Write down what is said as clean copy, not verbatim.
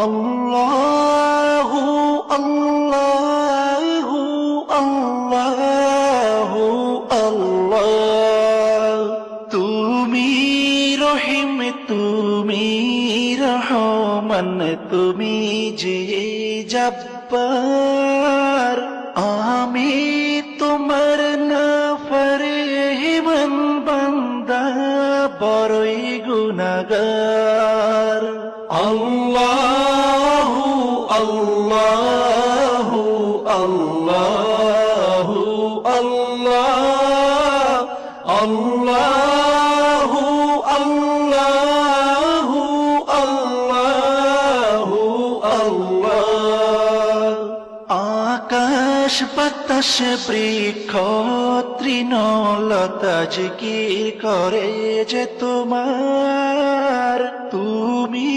আল্লাহু আল্লাহু আল্লাহু আল্লাহ। তুমি রহিম, তুমি রহমান, তুমি যে জব্বার। আমি তোমার নাফরমান বান্দা, বড়ই গুনাহগার। আল্লাহু আল্লাহু আল্লাহু আল্লাহ, আল্লাহু আল্লাহু আল্লাহু আল্লাহ। আকাশ বাতাস বৃক্ষ তৃণলতা জিকির করে যে তোমার। তুমি